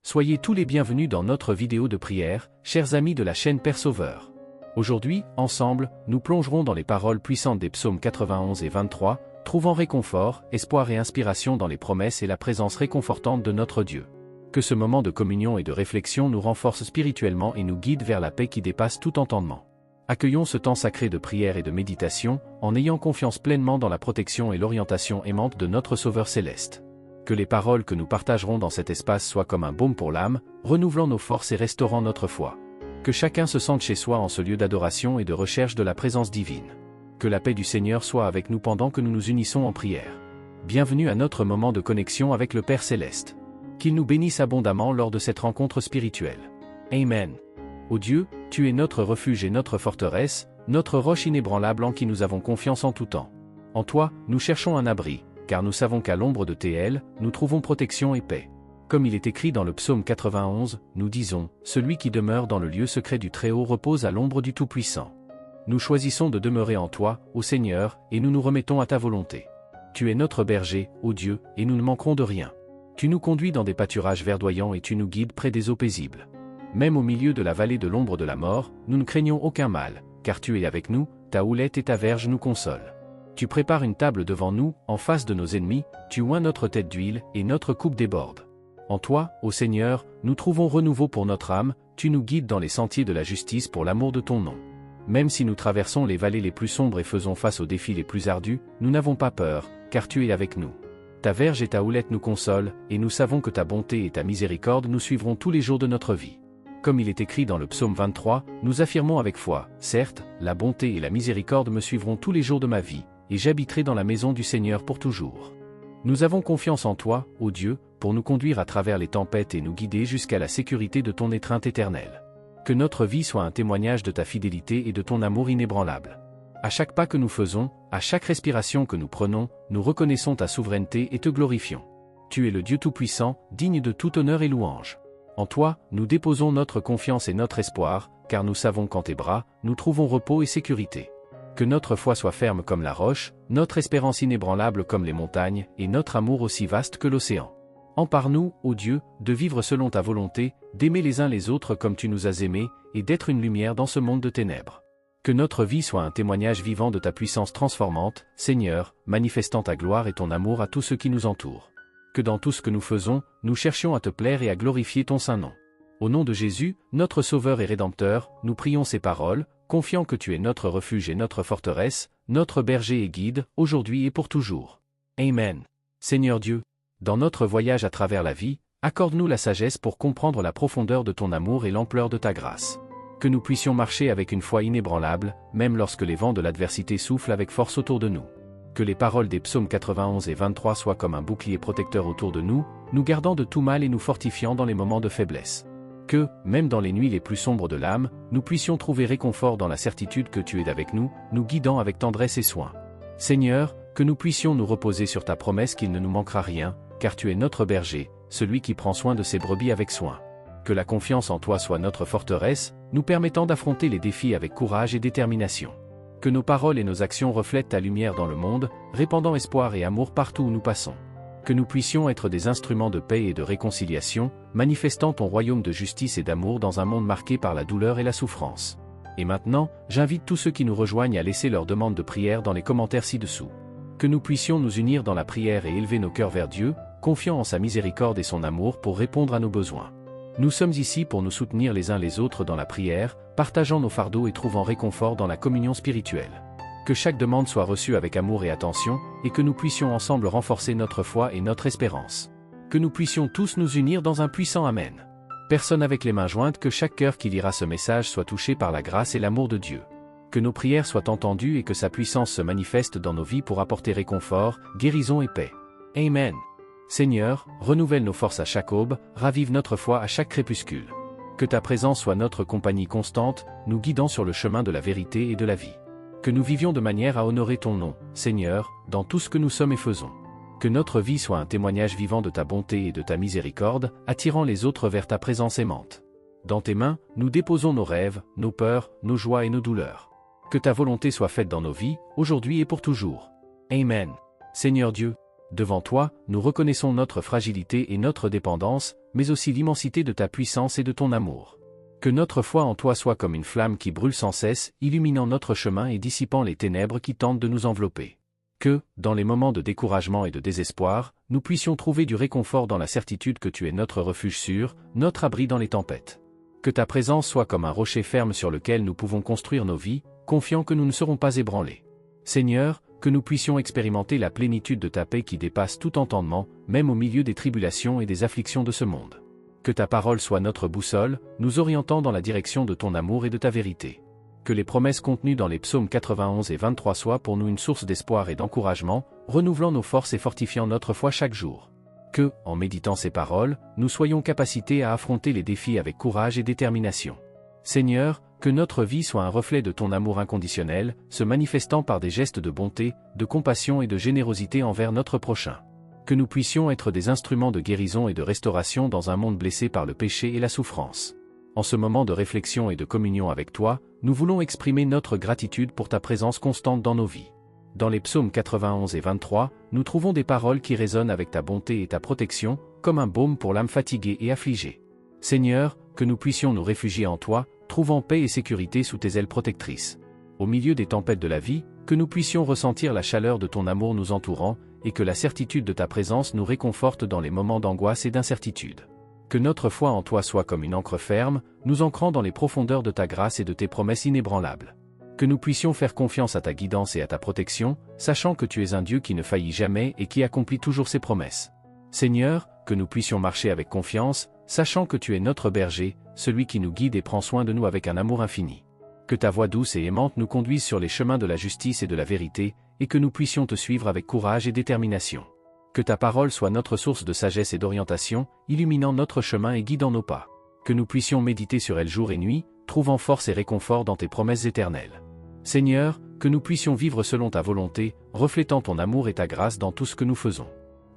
Soyez tous les bienvenus dans notre vidéo de prière, chers amis de la chaîne Père Sauveur. Aujourd'hui, ensemble, nous plongerons dans les paroles puissantes des psaumes 91 et 23, trouvant réconfort, espoir et inspiration dans les promesses et la présence réconfortante de notre Dieu. Que ce moment de communion et de réflexion nous renforce spirituellement et nous guide vers la paix qui dépasse tout entendement. Accueillons ce temps sacré de prière et de méditation, en ayant confiance pleinement dans la protection et l'orientation aimante de notre Sauveur céleste. Que les paroles que nous partagerons dans cet espace soient comme un baume pour l'âme, renouvelant nos forces et restaurant notre foi. Que chacun se sente chez soi en ce lieu d'adoration et de recherche de la présence divine. Que la paix du Seigneur soit avec nous pendant que nous nous unissons en prière. Bienvenue à notre moment de connexion avec le Père Céleste. Qu'il nous bénisse abondamment lors de cette rencontre spirituelle. Amen. Ô Dieu, tu es notre refuge et notre forteresse, notre roche inébranlable en qui nous avons confiance en tout temps. En toi, nous cherchons un abri, car nous savons qu'à l'ombre de tes ailes, nous trouvons protection et paix. Comme il est écrit dans le psaume 91, nous disons, « Celui qui demeure dans le lieu secret du Très-Haut repose à l'ombre du Tout-Puissant. » Nous choisissons de demeurer en toi, ô Seigneur, et nous nous remettons à ta volonté. Tu es notre berger, ô Dieu, et nous ne manquerons de rien. Tu nous conduis dans des pâturages verdoyants et tu nous guides près des eaux paisibles. Même au milieu de la vallée de l'ombre de la mort, nous ne craignons aucun mal, car tu es avec nous, ta houlette et ta verge nous consolent. Tu prépares une table devant nous, en face de nos ennemis, tu oins notre tête d'huile, et notre coupe déborde. En toi, ô Seigneur, nous trouvons renouveau pour notre âme, tu nous guides dans les sentiers de la justice pour l'amour de ton nom. Même si nous traversons les vallées les plus sombres et faisons face aux défis les plus ardus, nous n'avons pas peur, car tu es avec nous. Ta verge et ta houlette nous consolent, et nous savons que ta bonté et ta miséricorde nous suivront tous les jours de notre vie. Comme il est écrit dans le psaume 23, nous affirmons avec foi, certes, la bonté et la miséricorde me suivront tous les jours de ma vie, et j'habiterai dans la maison du Seigneur pour toujours. Nous avons confiance en toi, ô Dieu, pour nous conduire à travers les tempêtes et nous guider jusqu'à la sécurité de ton étreinte éternelle. Que notre vie soit un témoignage de ta fidélité et de ton amour inébranlable. À chaque pas que nous faisons, à chaque respiration que nous prenons, nous reconnaissons ta souveraineté et te glorifions. Tu es le Dieu Tout-Puissant, digne de tout honneur et louange. En toi, nous déposons notre confiance et notre espoir, car nous savons qu'en tes bras, nous trouvons repos et sécurité. Que notre foi soit ferme comme la roche, notre espérance inébranlable comme les montagnes, et notre amour aussi vaste que l'océan. Empare-nous, ô Dieu, de vivre selon ta volonté, d'aimer les uns les autres comme tu nous as aimés, et d'être une lumière dans ce monde de ténèbres. Que notre vie soit un témoignage vivant de ta puissance transformante, Seigneur, manifestant ta gloire et ton amour à tous ceux qui nous entourent. Que dans tout ce que nous faisons, nous cherchions à te plaire et à glorifier ton saint nom. Au nom de Jésus, notre Sauveur et Rédempteur, nous prions ces paroles, confiant que tu es notre refuge et notre forteresse, notre berger et guide, aujourd'hui et pour toujours. Amen. Seigneur Dieu, dans notre voyage à travers la vie, accorde-nous la sagesse pour comprendre la profondeur de ton amour et l'ampleur de ta grâce. Que nous puissions marcher avec une foi inébranlable, même lorsque les vents de l'adversité soufflent avec force autour de nous. Que les paroles des psaumes 91 et 23 soient comme un bouclier protecteur autour de nous, nous gardant de tout mal et nous fortifiant dans les moments de faiblesse. Que, même dans les nuits les plus sombres de l'âme, nous puissions trouver réconfort dans la certitude que tu es avec nous, nous guidant avec tendresse et soin. Seigneur, que nous puissions nous reposer sur ta promesse qu'il ne nous manquera rien, car tu es notre berger, celui qui prend soin de ses brebis avec soin. Que la confiance en toi soit notre forteresse, nous permettant d'affronter les défis avec courage et détermination. Que nos paroles et nos actions reflètent ta lumière dans le monde, répandant espoir et amour partout où nous passons. Que nous puissions être des instruments de paix et de réconciliation, manifestant ton royaume de justice et d'amour dans un monde marqué par la douleur et la souffrance. Et maintenant, j'invite tous ceux qui nous rejoignent à laisser leur demande de prière dans les commentaires ci-dessous. Que nous puissions nous unir dans la prière et élever nos cœurs vers Dieu, confiant en sa miséricorde et son amour pour répondre à nos besoins. Nous sommes ici pour nous soutenir les uns les autres dans la prière, partageant nos fardeaux et trouvant réconfort dans la communion spirituelle. Que chaque demande soit reçue avec amour et attention, et que nous puissions ensemble renforcer notre foi et notre espérance. Que nous puissions tous nous unir dans un puissant Amen. Personne avec les mains jointes, que chaque cœur qui lira ce message soit touché par la grâce et l'amour de Dieu. Que nos prières soient entendues et que sa puissance se manifeste dans nos vies pour apporter réconfort, guérison et paix. Amen. Seigneur, renouvelle nos forces à chaque aube, ravive notre foi à chaque crépuscule. Que ta présence soit notre compagnie constante, nous guidant sur le chemin de la vérité et de la vie. Que nous vivions de manière à honorer ton nom, Seigneur, dans tout ce que nous sommes et faisons. Que notre vie soit un témoignage vivant de ta bonté et de ta miséricorde, attirant les autres vers ta présence aimante. Dans tes mains, nous déposons nos rêves, nos peurs, nos joies et nos douleurs. Que ta volonté soit faite dans nos vies, aujourd'hui et pour toujours. Amen. Seigneur Dieu, Devant toi, nous reconnaissons notre fragilité et notre dépendance, mais aussi l'immensité de ta puissance et de ton amour. Que notre foi en toi soit comme une flamme qui brûle sans cesse, illuminant notre chemin et dissipant les ténèbres qui tentent de nous envelopper. Que, dans les moments de découragement et de désespoir, nous puissions trouver du réconfort dans la certitude que tu es notre refuge sûr, notre abri dans les tempêtes. Que ta présence soit comme un rocher ferme sur lequel nous pouvons construire nos vies, confiants que nous ne serons pas ébranlés. Seigneur, que nous puissions expérimenter la plénitude de ta paix qui dépasse tout entendement, même au milieu des tribulations et des afflictions de ce monde. Que ta parole soit notre boussole, nous orientant dans la direction de ton amour et de ta vérité. Que les promesses contenues dans les psaumes 91 et 23 soient pour nous une source d'espoir et d'encouragement, renouvelant nos forces et fortifiant notre foi chaque jour. Que, en méditant ces paroles, nous soyons capacités à affronter les défis avec courage et détermination. Seigneur, que notre vie soit un reflet de ton amour inconditionnel, se manifestant par des gestes de bonté, de compassion et de générosité envers notre prochain. Que nous puissions être des instruments de guérison et de restauration dans un monde blessé par le péché et la souffrance. En ce moment de réflexion et de communion avec toi, nous voulons exprimer notre gratitude pour ta présence constante dans nos vies. Dans les psaumes 91 et 23, nous trouvons des paroles qui résonnent avec ta bonté et ta protection, comme un baume pour l'âme fatiguée et affligée. Seigneur, que nous puissions nous réfugier en toi, trouvant paix et sécurité sous tes ailes protectrices. Au milieu des tempêtes de la vie, que nous puissions ressentir la chaleur de ton amour nous entourant, et que la certitude de ta présence nous réconforte dans les moments d'angoisse et d'incertitude. Que notre foi en toi soit comme une ancre ferme, nous ancrant dans les profondeurs de ta grâce et de tes promesses inébranlables. Que nous puissions faire confiance à ta guidance et à ta protection, sachant que tu es un Dieu qui ne faillit jamais et qui accomplit toujours ses promesses. Seigneur, que nous puissions marcher avec confiance, sachant que tu es notre berger, celui qui nous guide et prend soin de nous avec un amour infini. Que ta voix douce et aimante nous conduise sur les chemins de la justice et de la vérité, et que nous puissions te suivre avec courage et détermination. Que ta parole soit notre source de sagesse et d'orientation, illuminant notre chemin et guidant nos pas. Que nous puissions méditer sur elle jour et nuit, trouvant force et réconfort dans tes promesses éternelles. Seigneur, que nous puissions vivre selon ta volonté, reflétant ton amour et ta grâce dans tout ce que nous faisons.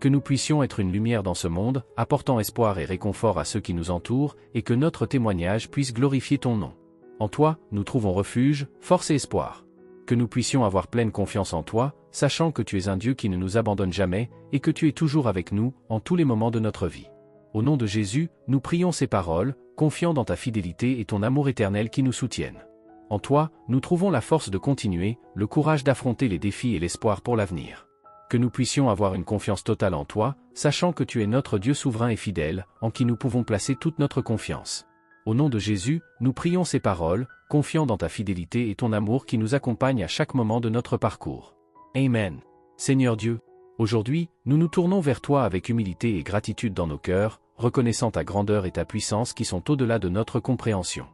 Que nous puissions être une lumière dans ce monde, apportant espoir et réconfort à ceux qui nous entourent, et que notre témoignage puisse glorifier ton nom. En toi, nous trouvons refuge, force et espoir. Que nous puissions avoir pleine confiance en toi, sachant que tu es un Dieu qui ne nous abandonne jamais, et que tu es toujours avec nous, en tous les moments de notre vie. Au nom de Jésus, nous prions ces paroles, confiant dans ta fidélité et ton amour éternel qui nous soutiennent. En toi, nous trouvons la force de continuer, le courage d'affronter les défis et l'espoir pour l'avenir. Que nous puissions avoir une confiance totale en toi, sachant que tu es notre Dieu souverain et fidèle, en qui nous pouvons placer toute notre confiance. Au nom de Jésus, nous prions ces paroles, confiant dans ta fidélité et ton amour qui nous accompagnent à chaque moment de notre parcours. Amen. Seigneur Dieu, aujourd'hui, nous nous tournons vers toi avec humilité et gratitude dans nos cœurs, reconnaissant ta grandeur et ta puissance qui sont au-delà de notre compréhension.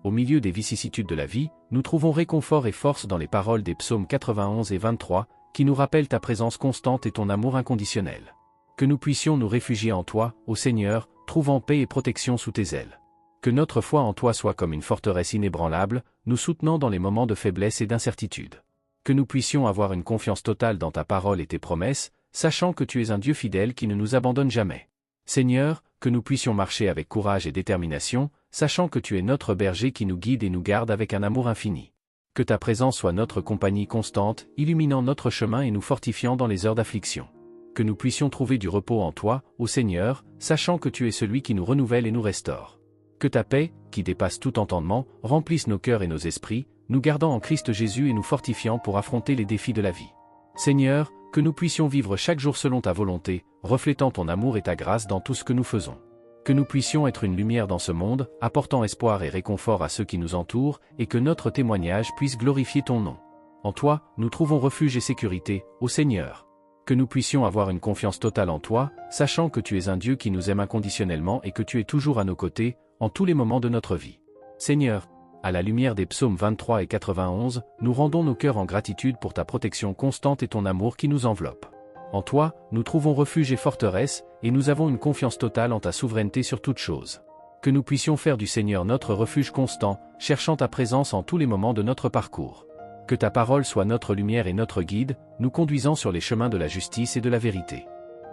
Au milieu des vicissitudes de la vie, nous trouvons réconfort et force dans les paroles des psaumes 91 et 23, qui nous rappellent ta présence constante et ton amour inconditionnel. Que nous puissions nous réfugier en toi, ô Seigneur, trouvant paix et protection sous tes ailes. Que notre foi en toi soit comme une forteresse inébranlable, nous soutenant dans les moments de faiblesse et d'incertitude. Que nous puissions avoir une confiance totale dans ta parole et tes promesses, sachant que tu es un Dieu fidèle qui ne nous abandonne jamais. Seigneur, que nous puissions marcher avec courage et détermination, sachant que tu es notre berger qui nous guide et nous garde avec un amour infini. Que ta présence soit notre compagnie constante, illuminant notre chemin et nous fortifiant dans les heures d'affliction. Que nous puissions trouver du repos en toi, ô Seigneur, sachant que tu es celui qui nous renouvelle et nous restaure. Que ta paix, qui dépasse tout entendement, remplisse nos cœurs et nos esprits, nous gardant en Christ Jésus et nous fortifiant pour affronter les défis de la vie. Seigneur, que nous puissions vivre chaque jour selon ta volonté, reflétant ton amour et ta grâce dans tout ce que nous faisons. Que nous puissions être une lumière dans ce monde, apportant espoir et réconfort à ceux qui nous entourent, et que notre témoignage puisse glorifier ton nom. En toi, nous trouvons refuge et sécurité, ô Seigneur. Que nous puissions avoir une confiance totale en toi, sachant que tu es un Dieu qui nous aime inconditionnellement et que tu es toujours à nos côtés, en tous les moments de notre vie. Seigneur, à la lumière des psaumes 23 et 91, nous rendons nos cœurs en gratitude pour ta protection constante et ton amour qui nous enveloppe. En toi, nous trouvons refuge et forteresse, et nous avons une confiance totale en ta souveraineté sur toutes choses. Que nous puissions faire du Seigneur notre refuge constant, cherchant ta présence en tous les moments de notre parcours. Que ta parole soit notre lumière et notre guide, nous conduisant sur les chemins de la justice et de la vérité.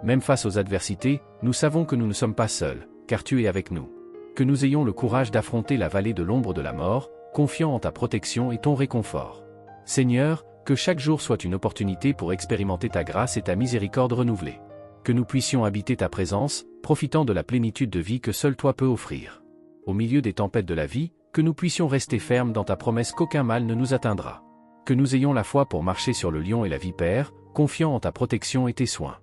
Même face aux adversités, nous savons que nous ne sommes pas seuls, car tu es avec nous. Que nous ayons le courage d'affronter la vallée de l'ombre de la mort, confiant en ta protection et ton réconfort. Seigneur, que chaque jour soit une opportunité pour expérimenter ta grâce et ta miséricorde renouvelée. Que nous puissions habiter ta présence, profitant de la plénitude de vie que seul toi peux offrir. Au milieu des tempêtes de la vie, que nous puissions rester fermes dans ta promesse qu'aucun mal ne nous atteindra. Que nous ayons la foi pour marcher sur le lion et la vipère, confiant en ta protection et tes soins.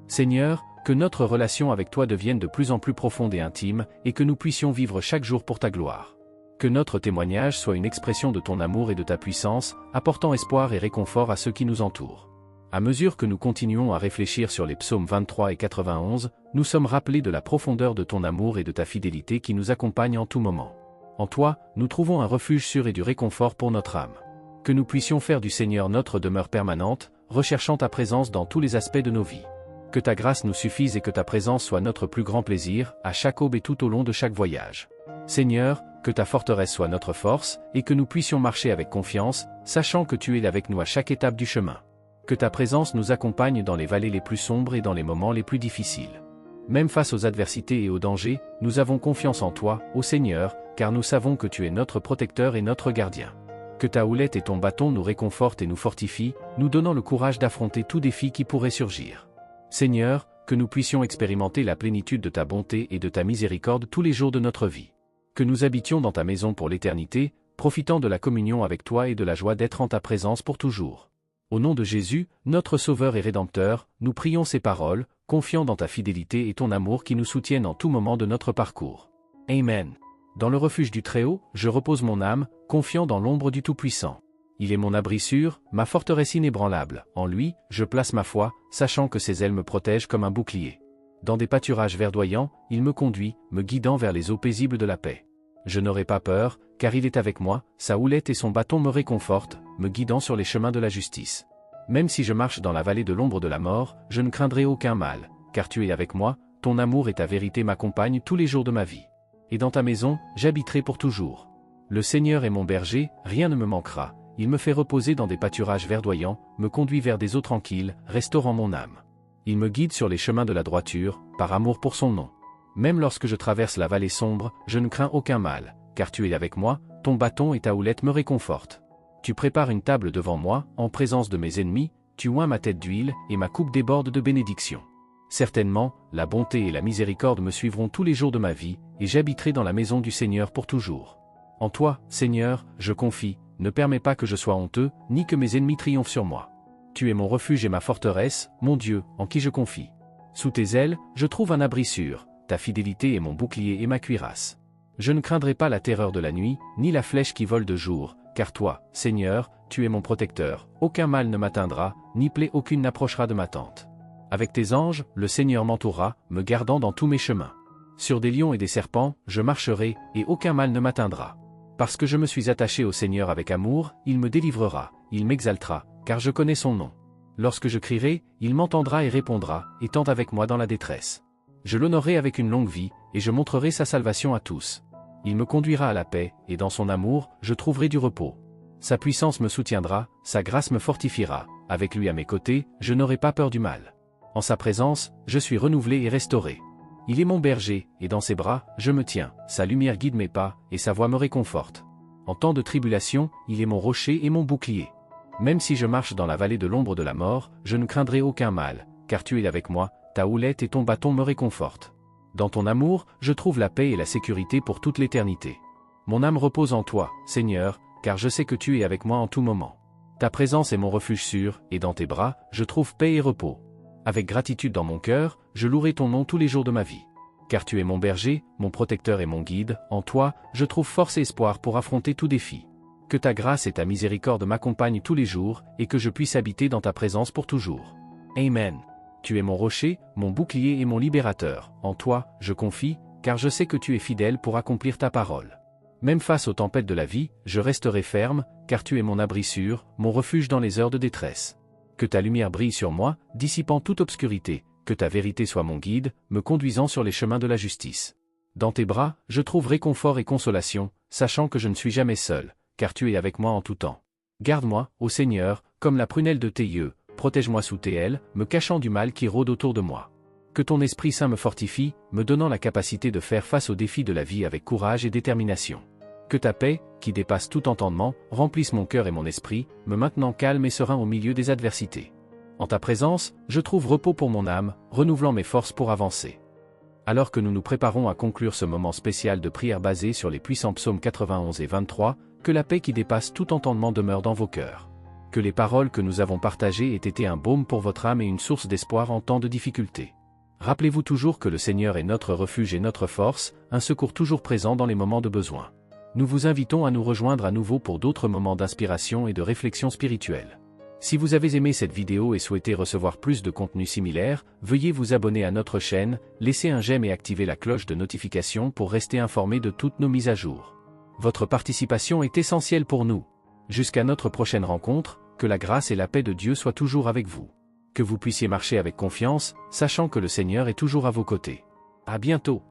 Seigneur, que notre relation avec toi devienne de plus en plus profonde et intime, et que nous puissions vivre chaque jour pour ta gloire. Que notre témoignage soit une expression de ton amour et de ta puissance, apportant espoir et réconfort à ceux qui nous entourent. À mesure que nous continuons à réfléchir sur les psaumes 23 et 91, nous sommes rappelés de la profondeur de ton amour et de ta fidélité qui nous accompagne en tout moment. En toi, nous trouvons un refuge sûr et du réconfort pour notre âme. Que nous puissions faire du Seigneur notre demeure permanente, recherchant ta présence dans tous les aspects de nos vies. Que ta grâce nous suffise et que ta présence soit notre plus grand plaisir, à chaque aube et tout au long de chaque voyage. Seigneur, que ta forteresse soit notre force, et que nous puissions marcher avec confiance, sachant que tu es avec nous à chaque étape du chemin. Que ta présence nous accompagne dans les vallées les plus sombres et dans les moments les plus difficiles. Même face aux adversités et aux dangers, nous avons confiance en toi, ô Seigneur, car nous savons que tu es notre protecteur et notre gardien. Que ta houlette et ton bâton nous réconfortent et nous fortifient, nous donnant le courage d'affronter tout défi qui pourrait surgir. Seigneur, que nous puissions expérimenter la plénitude de ta bonté et de ta miséricorde tous les jours de notre vie. Que nous habitions dans ta maison pour l'éternité, profitant de la communion avec toi et de la joie d'être en ta présence pour toujours. Au nom de Jésus, notre Sauveur et Rédempteur, nous prions ces paroles, confiant dans ta fidélité et ton amour qui nous soutiennent en tout moment de notre parcours. Amen. Dans le refuge du Très-Haut, je repose mon âme, confiant dans l'ombre du Tout-Puissant. Il est mon abri sûr, ma forteresse inébranlable. En lui, je place ma foi, sachant que ses ailes me protègent comme un bouclier. Dans des pâturages verdoyants, il me conduit, me guidant vers les eaux paisibles de la paix. Je n'aurai pas peur, car il est avec moi, sa houlette et son bâton me réconfortent, me guidant sur les chemins de la justice. Même si je marche dans la vallée de l'ombre de la mort, je ne craindrai aucun mal, car tu es avec moi, ton amour et ta vérité m'accompagnent tous les jours de ma vie. Et dans ta maison, j'habiterai pour toujours. Le Seigneur est mon berger, rien ne me manquera. Il me fait reposer dans des pâturages verdoyants, me conduit vers des eaux tranquilles, restaurant mon âme. Il me guide sur les chemins de la droiture, par amour pour son nom. Même lorsque je traverse la vallée sombre, je ne crains aucun mal, car tu es avec moi, ton bâton et ta houlette me réconfortent. Tu prépares une table devant moi, en présence de mes ennemis, tu oins ma tête d'huile, et ma coupe déborde de bénédictions. Certainement, la bonté et la miséricorde me suivront tous les jours de ma vie, et j'habiterai dans la maison du Seigneur pour toujours. En toi, Seigneur, je confie, ne permets pas que je sois honteux, ni que mes ennemis triomphent sur moi. Tu es mon refuge et ma forteresse, mon Dieu, en qui je confie. Sous tes ailes, je trouve un abri sûr, ta fidélité est mon bouclier et ma cuirasse. Je ne craindrai pas la terreur de la nuit, ni la flèche qui vole de jour, car toi, Seigneur, tu es mon protecteur, aucun mal ne m'atteindra, ni plaie aucune n'approchera de ma tente. Avec tes anges, le Seigneur m'entourera, me gardant dans tous mes chemins. Sur des lions et des serpents, je marcherai, et aucun mal ne m'atteindra. Parce que je me suis attaché au Seigneur avec amour, il me délivrera, il m'exaltera, car je connais son nom. Lorsque je crierai, il m'entendra et répondra, étant avec moi dans la détresse. Je l'honorerai avec une longue vie, et je montrerai sa salvation à tous. Il me conduira à la paix, et dans son amour, je trouverai du repos. Sa puissance me soutiendra, sa grâce me fortifiera, avec lui à mes côtés, je n'aurai pas peur du mal. En sa présence, je suis renouvelé et restauré. Il est mon berger, et dans ses bras, je me tiens, sa lumière guide mes pas, et sa voix me réconforte. En temps de tribulation, il est mon rocher et mon bouclier. Même si je marche dans la vallée de l'ombre de la mort, je ne craindrai aucun mal, car tu es avec moi, ta houlette et ton bâton me réconfortent. Dans ton amour, je trouve la paix et la sécurité pour toute l'éternité. Mon âme repose en toi, Seigneur, car je sais que tu es avec moi en tout moment. Ta présence est mon refuge sûr, et dans tes bras, je trouve paix et repos. Avec gratitude dans mon cœur, je louerai ton nom tous les jours de ma vie. Car tu es mon berger, mon protecteur et mon guide, en toi, je trouve force et espoir pour affronter tout défi. Que ta grâce et ta miséricorde m'accompagnent tous les jours, et que je puisse habiter dans ta présence pour toujours. Amen. Tu es mon rocher, mon bouclier et mon libérateur, en toi, je confie, car je sais que tu es fidèle pour accomplir ta parole. Même face aux tempêtes de la vie, je resterai ferme, car tu es mon abri sûr, mon refuge dans les heures de détresse. Que ta lumière brille sur moi, dissipant toute obscurité, que ta vérité soit mon guide, me conduisant sur les chemins de la justice. Dans tes bras, je trouve réconfort et consolation, sachant que je ne suis jamais seul, car tu es avec moi en tout temps. Garde-moi, ô Seigneur, comme la prunelle de tes yeux, protège-moi sous tes ailes, me cachant du mal qui rôde autour de moi. Que ton Esprit Saint me fortifie, me donnant la capacité de faire face aux défis de la vie avec courage et détermination. Que ta paix, qui dépasse tout entendement, remplisse mon cœur et mon esprit, me maintenant calme et serein au milieu des adversités. En ta présence, je trouve repos pour mon âme, renouvelant mes forces pour avancer. Alors que nous nous préparons à conclure ce moment spécial de prière basé sur les puissants psaumes 91 et 23, que la paix qui dépasse tout entendement demeure dans vos cœurs. Que les paroles que nous avons partagées aient été un baume pour votre âme et une source d'espoir en temps de difficulté. Rappelez-vous toujours que le Seigneur est notre refuge et notre force, un secours toujours présent dans les moments de besoin. Nous vous invitons à nous rejoindre à nouveau pour d'autres moments d'inspiration et de réflexion spirituelle. Si vous avez aimé cette vidéo et souhaitez recevoir plus de contenu similaire, veuillez vous abonner à notre chaîne, laisser un j'aime et activer la cloche de notification pour rester informé de toutes nos mises à jour. Votre participation est essentielle pour nous. Jusqu'à notre prochaine rencontre, que la grâce et la paix de Dieu soient toujours avec vous. Que vous puissiez marcher avec confiance, sachant que le Seigneur est toujours à vos côtés. À bientôt.